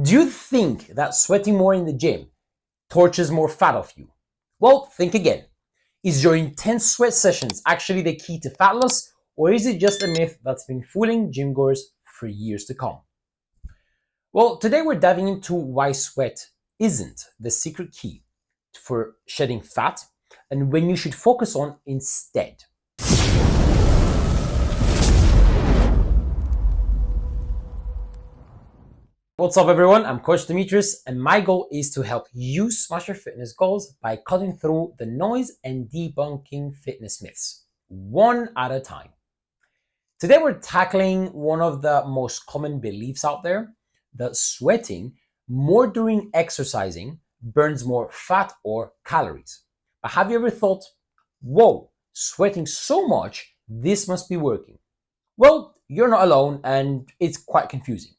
Do you think that sweating more in the gym torches more fat off you? Well, think again. Is your intense sweat sessions actually the key to fat loss, or is it just a myth that's been fooling gym goers for years to come? Well, today we're diving into why sweat isn't the secret key for shedding fat and when you should focus on instead. What's up everyone, I'm Coach Demetrius and my goal is to help you smash your fitness goals by cutting through the noise and debunking fitness myths, one at a time. Today we're tackling one of the most common beliefs out there, that sweating more during exercising burns more fat or calories. But have you ever thought, whoa, sweating so much, this must be working? Well, you're not alone and it's quite confusing.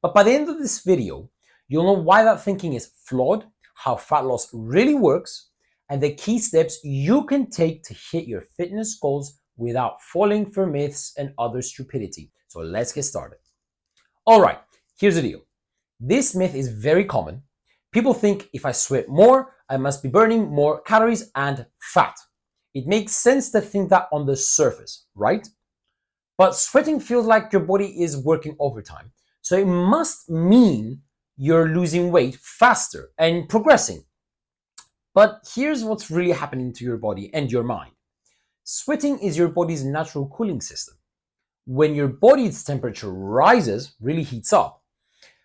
But by the end of this video, you'll know why that thinking is flawed, how fat loss really works, and the key steps you can take to hit your fitness goals without falling for myths and other stupidity. So let's get started. All right, here's the deal. This myth is very common. People think if I sweat more, I must be burning more calories and fat. It makes sense to think that on the surface, right? But sweating feels like your body is working overtime. So it must mean you're losing weight faster and progressing. But here's what's really happening to your body and your mind. Sweating is your body's natural cooling system. When your body's temperature rises, really heats up,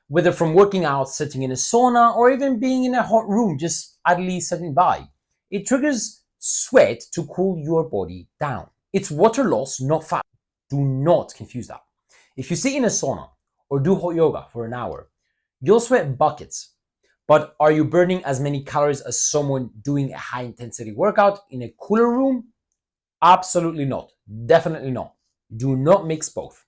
whether from working out, sitting in a sauna, or even being in a hot room just idly sitting by, it triggers sweat to cool your body down. It's water loss, not fat. Do not confuse that. If you sit in a sauna or do hot yoga for an hour, you'll sweat buckets. But are you burning as many calories as someone doing a high intensity workout in a cooler room? Absolutely not. Definitely not. Do not mix both.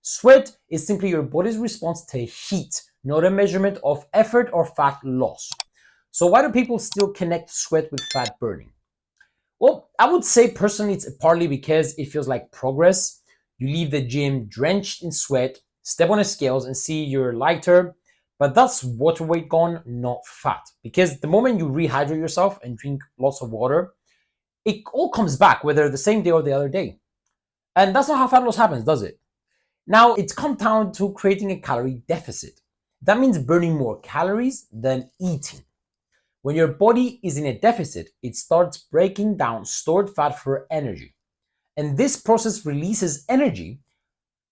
Sweat is simply your body's response to heat, not a measurement of effort or fat loss. So why do people still connect sweat with fat burning? Well, I would say personally it's partly because it feels like progress. You leave the gym drenched in sweat, step on the scales and see you're lighter, but that's water weight gone, not fat. Because the moment you rehydrate yourself and drink lots of water, it all comes back, whether the same day or the other day. And that's not how fat loss happens, does it? Now, it's come down to creating a calorie deficit. That means burning more calories than eating. When your body is in a deficit, it starts breaking down stored fat for energy. And this process releases energy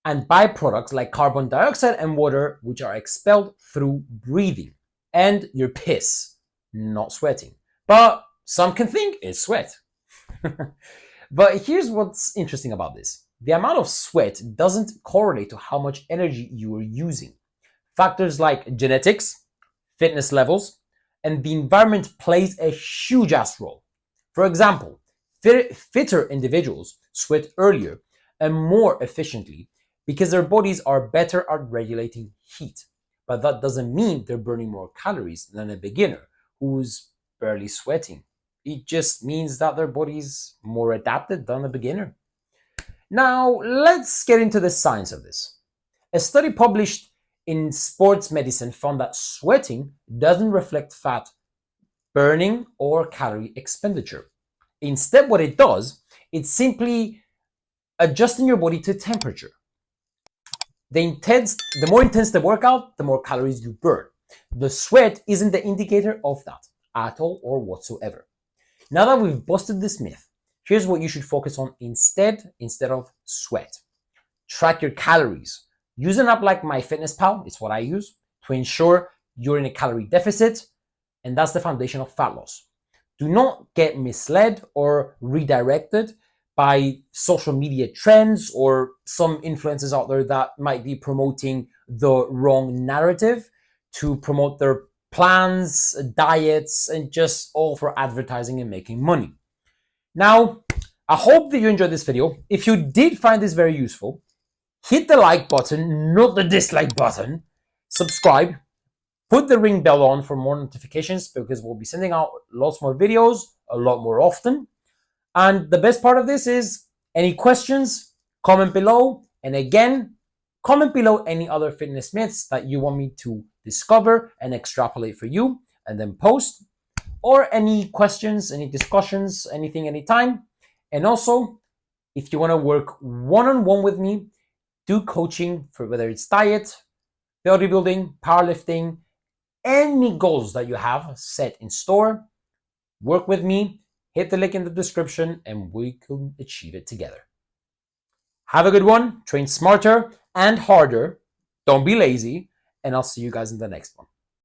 and byproducts like carbon dioxide and water, which are expelled through breathing. And your piss, not sweating. But some can think it's sweat. But here's what's interesting about this. The amount of sweat doesn't correlate to how much energy you are using. Factors like genetics, fitness levels, and the environment plays a huge ass role. For example, fitter individuals sweat earlier and more efficiently because their bodies are better at regulating heat. But that doesn't mean they're burning more calories than a beginner who's barely sweating. It just means that their body's more adapted than a beginner. Now, let's get into the science of this. A study published in Sports Medicine found that sweating doesn't reflect fat burning or calorie expenditure. Instead, what it does, it's simply adjusting your body to temperature. The more intense the workout, the more calories you burn. The sweat isn't the indicator of that at all or whatsoever. Now that we've busted this myth, here's what you should focus on instead of sweat. Track your calories. Use an app like MyFitnessPal, it's what I use, to ensure you're in a calorie deficit, and that's the foundation of fat loss. Do not get misled or redirected by social media trends or some influencers out there that might be promoting the wrong narrative to promote their plans, diets, and just all for advertising and making money. Now, I hope that you enjoyed this video. If you did find this very useful, hit the like button, not the dislike button. Subscribe. Put the ring bell on for more notifications because we'll be sending out lots more videos a lot more often. And the best part of this is any questions, comment below. And again, Comment below any other fitness myths that you want me to discover and extrapolate for you, and then post, or any questions, any discussions, anything, anytime. And also, if you want to work one-on-one with me, do coaching for whether it's diet, bodybuilding, powerlifting, any goals that you have set in store, work with me, hit the link in the description, and we can achieve it together. Have a good one, train smarter and harder, don't be lazy, and I'll see you guys in the next one.